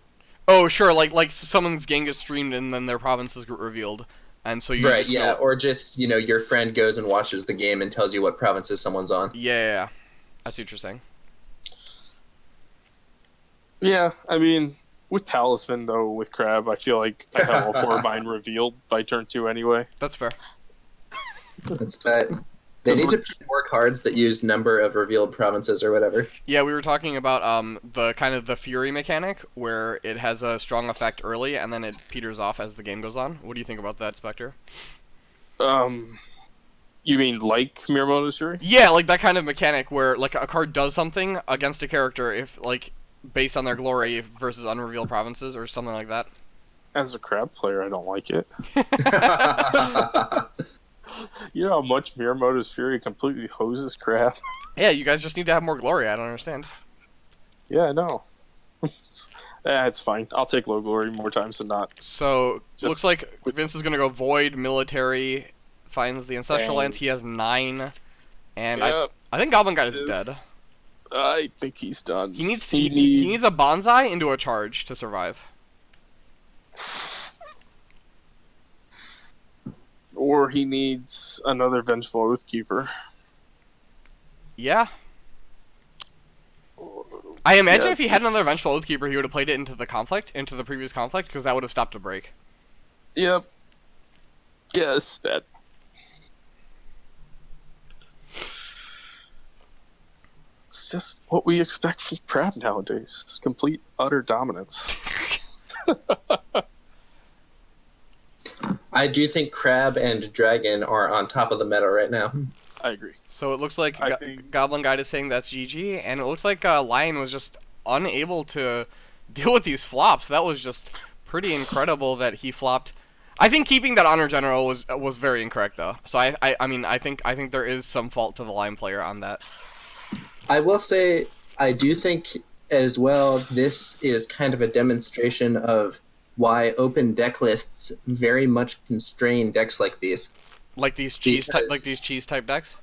Oh, sure, like someone's game gets streamed and then their provinces get revealed, and so you Right, just yeah, know... or just, your friend goes and watches the game and tells you what provinces someone's on. Yeah, I see what you're saying. Yeah, I mean, with Talisman, though, with Crab, I feel like I have all 4 of mine revealed by turn 2 anyway. That's fair. That's tight. They need to put more cards that use number of revealed provinces or whatever. Yeah, we were talking about the kind of the Fury mechanic, where it has a strong effect early, and then it peters off as the game goes on. What do you think about that, Spectre? You mean like Miyamoto's Fury? Yeah, like that kind of mechanic where like a card does something against a character if like based on their glory versus unrevealed provinces or something like that. As a Crab player, I don't like it. You know how much Miyamoto's Fury completely hoses Crab? Yeah, you guys just need to have more glory. I don't understand. Yeah, I know. It's fine. I'll take low glory more times than not. So, Just looks like Vince is going to go Void, Military, finds the Ancestral Lands. He has 9. And Yep. I think Goblin Guide is dead. I think he's done. He needs a Bonsai into a charge to survive. Or he needs another Vengeful Oathkeeper. Yeah. I imagine Yeah, if he had another it's- Vengeful Oathkeeper, he would have played it into the previous conflict, because that would have stopped a break. Yep. Yeah, it's bad. It's just what we expect from Crab nowadays. Complete, utter dominance. I do think Crab and Dragon are on top of the meta right now. I agree. So it looks like I think- Goblin Guide is saying that's GG, and it looks like Lion was just unable to deal with these flops. That was just pretty incredible that he flopped. I think keeping that Honor General was very incorrect though. So I mean I think there is some fault to the Lion player on that. I will say, I do think as well this is kind of a demonstration of why open deck lists very much constrain decks like these. Like these cheese type decks.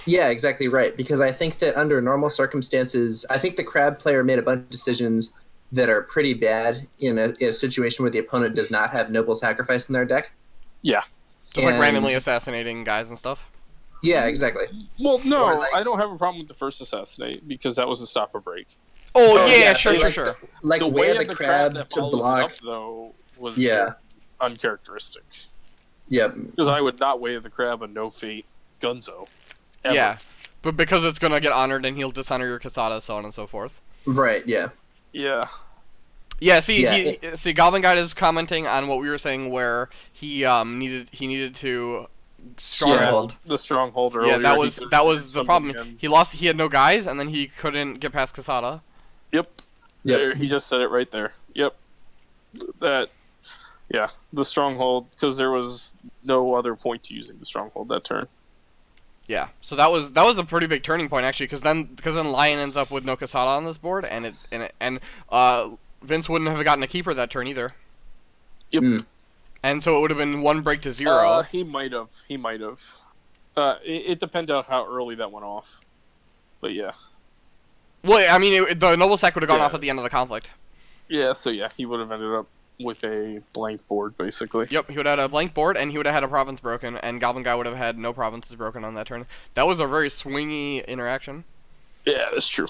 Yeah, exactly right. Because I think that under normal circumstances, I think the Crab player made a bunch of decisions that are pretty bad in a situation where the opponent does not have Noble Sacrifice in their deck. Yeah. Just like randomly assassinating guys and stuff. Yeah, exactly. Well, no, Or like- I don't have a problem with the first assassinate because that was a stop or break. Oh, yeah, yeah, sure. Like The way way the of the Crab that to follows it block. up, though, was Yeah. uncharacteristic. Yep. Because I would not Way of the Crab a no fate Gunzo. Ever. Yeah, but because it's gonna get honored and he'll dishonor your Casada, so on and so forth. Right. Yeah. Yeah. Yeah, see, Yeah, see, Goblin Guide is commenting on what we were saying, where he needed to stronghold. The stronghold earlier. Yeah, that he was could've that was done the something problem. again. He had no guys, and then he couldn't get past Casada. Yep. Yep. There, he just said it right there. Yep. That. Yeah, the stronghold, because there was no other point to using the stronghold that turn. Yeah, so that was a pretty big turning point actually, because then Lion ends up with no Casada on this board, and Vince wouldn't have gotten a keeper that turn either. Yep. And so it would have been 1 break to 0. He might have. It depended on how early that went off. But yeah. Well, I mean, the Noble Sack would have gone Yeah. off at the end of the conflict. Yeah, so yeah, he would have ended up with a blank board, basically. Yep, he would have had a blank board, and he would have had a province broken, and Goblin Guy would have had no provinces broken on that turn. That was a very swingy interaction. Yeah, that's true.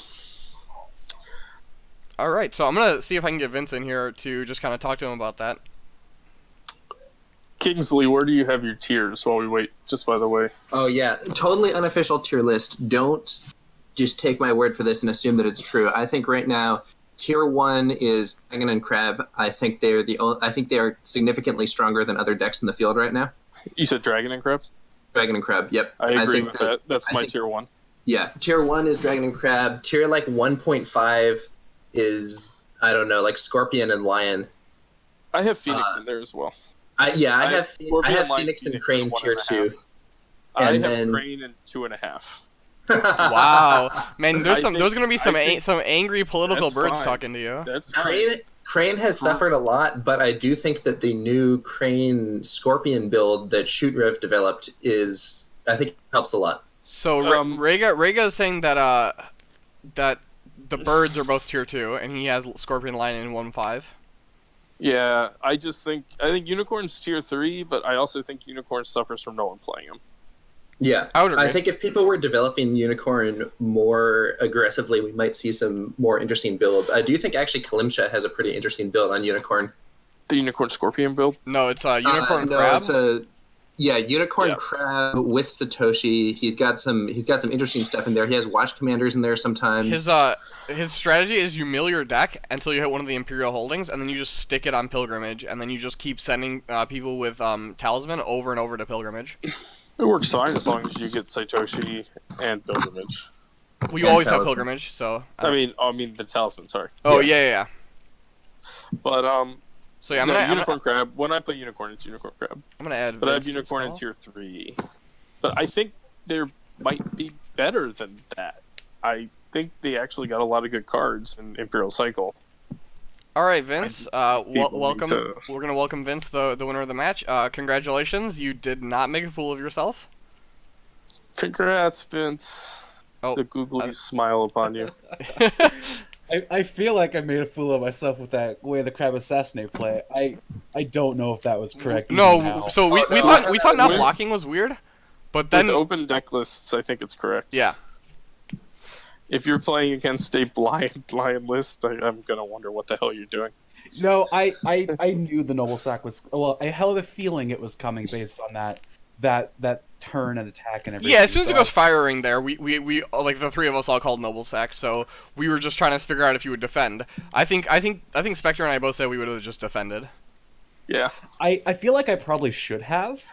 Alright, so I'm going to see if I can get Vince in here to just kind of talk to him about that. Kingsley, where do you have your tiers while we wait, just by the way? Oh yeah, totally unofficial tier list. Don't just take my word for this and assume that it's true. I think right now tier 1 is Dragon and Crab. I think they are significantly stronger than other decks in the field right now. You said Dragon and Crab? Dragon and Crab. Yep. I agree think with that. That's I my think- tier 1. Yeah, tier 1 is Dragon and Crab. Tier like 1.5 is, I don't know, like Scorpion and Lion. I have Phoenix in there as well. I have We're being Phoenix like and Phoenix Crane at tier 2. 1.5. I And have then- Crane in 2.5. Wow, man, there's I think- gonna be some I think- some angry political That's birds fine. talking to you. That's fine. Crane has suffered a lot, but I do think that the new Crane Scorpion build that Shoot Rev developed I think helps a lot. So Rega is saying that that the birds are both tier 2, and he has Scorpion Lion in 1.5. Yeah, I think Unicorn's tier 3, but I also think Unicorn suffers from no one playing him. Yeah, I would agree. I think if people were developing Unicorn more aggressively, we might see some more interesting builds. I do think actually Kalimsha has a pretty interesting build on Unicorn. The Unicorn Scorpion build? No, it's Unicorn no, Crab. it's Unicorn Crab with Satoshi. He's got some interesting stuff in there. He has Watch Commanders in there sometimes. His strategy is you mill your deck until you hit one of the Imperial Holdings, and then you just stick it on Pilgrimage, and then you just keep sending people with Talisman over and over to Pilgrimage. It works fine as long as you get Satoshi and Pilgrimage. Well, you And always have Talisman. Pilgrimage, so... I mean the Talisman, sorry. Oh, yeah. But, So yeah, I'm Unicorn Crab. When I play Unicorn, it's Unicorn Crab. gonna add But I have Vince Unicorn in install. tier 3. But I think there might be better than that. I think they actually got a lot of good cards in Imperial Cycle. All right, Vince. Welcome. to- We're gonna welcome Vince, the winner of the match. Congratulations, you did not make a fool of yourself. Congrats, Vince. Oh, The googly smile upon you. I feel like I made a fool of myself with that way the Crab Assassinate play. I don't know if that was correct. even no. now. So we Oh, no, thought not with- blocking was weird, but then With open deck lists, I think it's correct. yeah. If you're playing against a blind list, I'm gonna wonder what the hell you're doing. No, I knew the Noble Sack was. Well, I held a feeling it was coming based on that turn and attack and everything. Yeah, as soon as so it goes firing there, we like the three of us all called Noble Sack, so we were just trying to figure out if you would defend. I think Spectre and I both said we would have just defended. Yeah. I feel like I probably should have,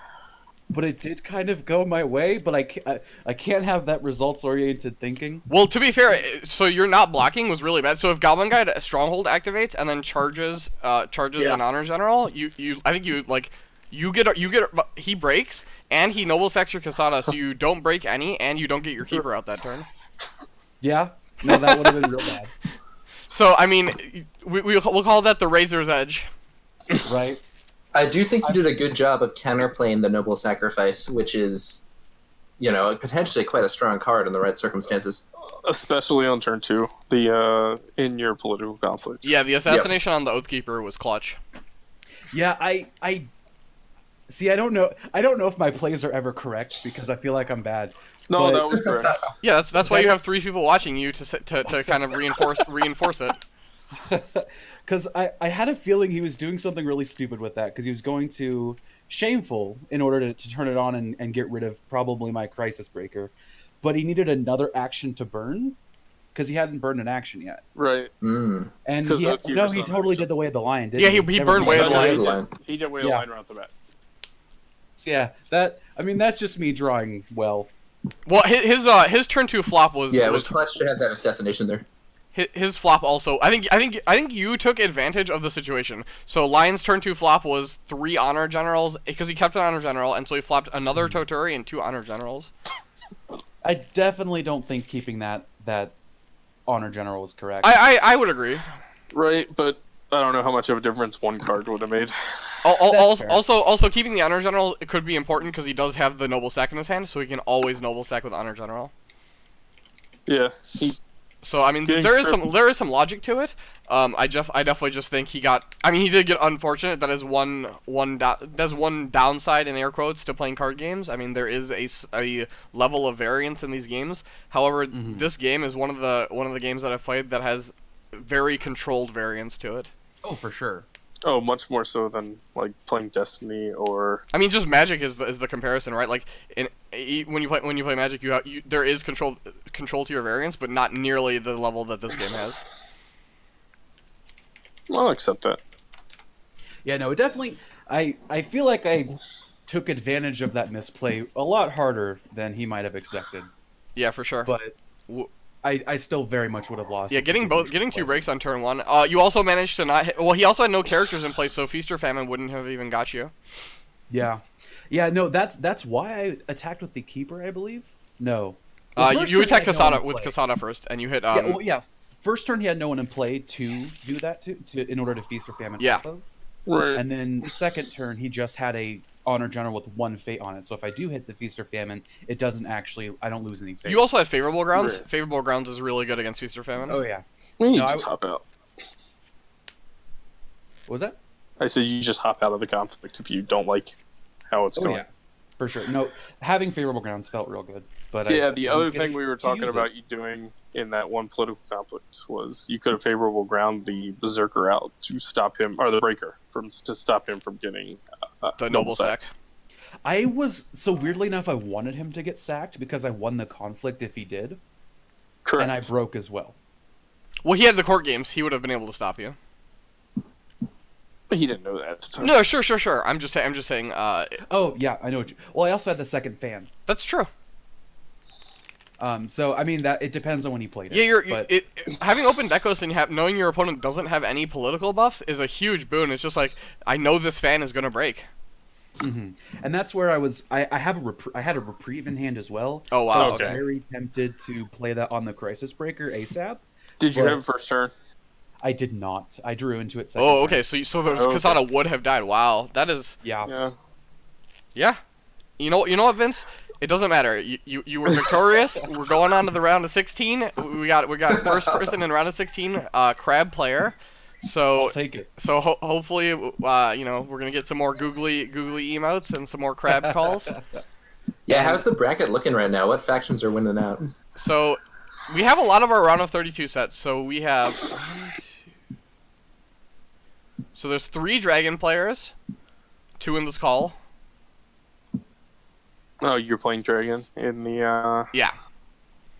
but it did kind of go my way. But I can't have that results oriented thinking. Well, to be fair, so your not blocking was really bad. So if Goblin Guide Stronghold activates and then charges an Honor General, he breaks and he Noble Sacks your Kasada, so you don't break any and you don't get your Keeper out that turn. Yeah, no, that would have been real bad, So I mean, we'll call that the Razor's Edge. right? I do think you did a good job of counterplaying the Noble Sacrifice, which is, potentially quite a strong card in the right circumstances. Especially on turn 2, the in your political conflicts. Yeah, the assassination on the Oathkeeper was clutch. Yeah, I see. I don't know if my plays are ever correct because I feel like I'm bad. No, But- that was correct. Yeah, that's why you have 3 people watching you to kind of reinforce it. Because I had a feeling he was doing something really stupid with that because he was going to Shameful in order to turn it on and get rid of probably my Crisis Breaker. But he needed another action to burn because he hadn't burned an action yet. Right. Mm. And 'Cause he Oathkeeper's he on totally action. did the Way of the Lion, didn't Yeah, he? he Never burned mind. Way of the Way of the Lion. Lion. He did Way of the Yeah. Line right off the bat. So yeah, that's just me drawing well. Well, his turn 2 flop was Yeah, it was clutch to have that assassination there. his flop also. I think you took advantage of the situation. So Lion's turn 2 flop was 3 Honor Generals because he kept an Honor General, and so he flopped another Toturi and 2 Honor Generals. I definitely don't think keeping that Honor General was correct. I would agree. Right, but I don't know how much of a difference one card would have made. That's fair. Also, keeping the Honor General it could be important because he does have the Noble Sack in his hand, so he can always Noble Sack with Honor General. Yeah. So I mean, Getting there is triple. some logic to it. I definitely just think he got. I mean, he did get unfortunate. That is that's one downside in air quotes to playing card games. I mean, there is a level of variance in these games. However, this game is one of the games that I've played that has very controlled variance to it. Oh, for sure. Oh, much more so than like playing Destiny or I mean, just Magic is the comparison, right? Like when you play Magic, there is control to your variance, but not nearly the level that this game has. I'll accept that. Yeah, no, definitely. I feel like I took advantage of that misplay a lot harder than he might have expected, Yeah, for sure. but I still very much would have lost. Yeah, if he getting didn't two play. breaks on turn 1. You also managed to not hit. Well, he also had no characters in place, so Feast or Famine wouldn't have even got you. Yeah, Yeah, no, that's why I attacked with the keeper, I believe. No. You attack Kasada Kasada with Kasada first, and you hit. Yeah. First turn he had no one in play to do that to in order to feast or famine Yeah. off of. Right. And then second turn he just had a honor general with one fate on it. So if I do hit the feast or famine, it doesn't actually I don't lose any fate. You also have favorable grounds. Right. Favorable grounds is really good against Feast or Famine. Oh yeah. You No, just hop out. What was that? I said you just hop out of the conflict if you don't like how it's going. Yeah. For sure. No, having favorable grounds felt real good. But Yeah, the other thing we were talking about you doing in that one political conflict was you could have favorable ground the berserker out to stop him, or the breaker to stop him from getting The noble sacked. I was so weirdly enough I wanted him to get sacked because I won the conflict if he did. Correct. And I broke as well. Well, he had the court games. He would have been able to stop you. But he didn't know that at the time. No, sure. I'm just saying. Oh yeah, I know. Well, I also had the second fan. That's true. So I mean that it depends on when you played it. Yeah, having open Decklists and knowing your opponent doesn't have any political buffs is a huge boon. It's just like I know this fan is gonna break. Mm-hmm. And that's where I was. I had a reprieve in hand as well. Oh wow. So I was Okay. very tempted to play that on the Crisis Breaker ASAP. Did you But- have first turn? I did not. I drew into it second. Oh, turn. okay. So the Okay. Kasada would have died. Wow, that is. Yeah. Yeah. You know what, Vince? It doesn't matter. You were victorious. We're going on to the round of 16. We got first person in round of 16. Crab player. So I'll take it. So hopefully, we're gonna get some more googly emotes and some more crab calls. Yeah, how's the bracket looking right now? What factions are winning out? So we have a lot of our round of 32 sets. So we have. So there's 3 dragon players, 2 in this call. Oh, you're playing dragon in the. Yeah.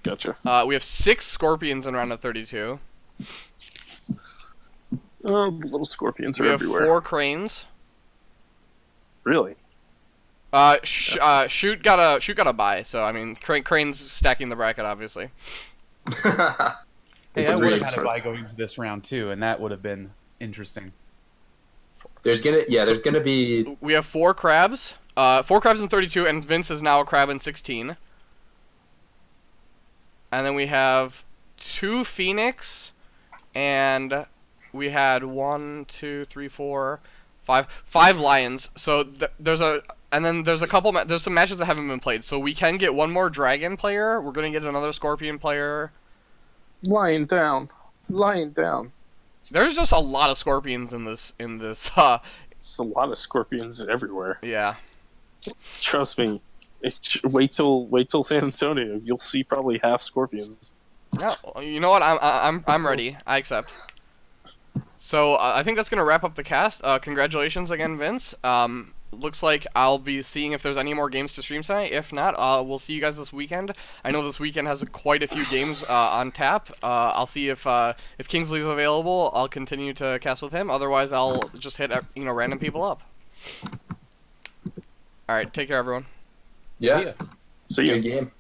Gotcha. We have 6 scorpions in round of 32. Little scorpions We are have everywhere. 4 cranes. Really? Shoot got a buy. So I mean, crane's stacking the bracket, obviously. Hey, It's I a would have really had a tough- buy going into this round too, and that would have been interesting. There's gonna be We have 4 crabs. 4 crabs in 32, and Vince is now a crab in 16. And then we have 2 phoenix, and we had 1, 2, 3, 4, 5 lions. So there's a couple. There's some matches that haven't been played, so we can get one more dragon player. We're gonna get another scorpion player. Lying down. There's just a lot of scorpions in this. There's a lot of scorpions everywhere. Yeah. Trust me. Wait till San Antonio. You'll see probably half scorpions. Yeah. You know what? I'm ready. I accept. So I think that's gonna wrap up the cast. Congratulations again, Vince. Looks like I'll be seeing if there's any more games to stream tonight. If not, we'll see you guys this weekend. I know this weekend has quite a few games on tap. I'll see if Kingsley's available. I'll continue to cast with him. Otherwise, I'll just hit random people up. All right, take care, everyone. yeah, See ya. See ya. good game.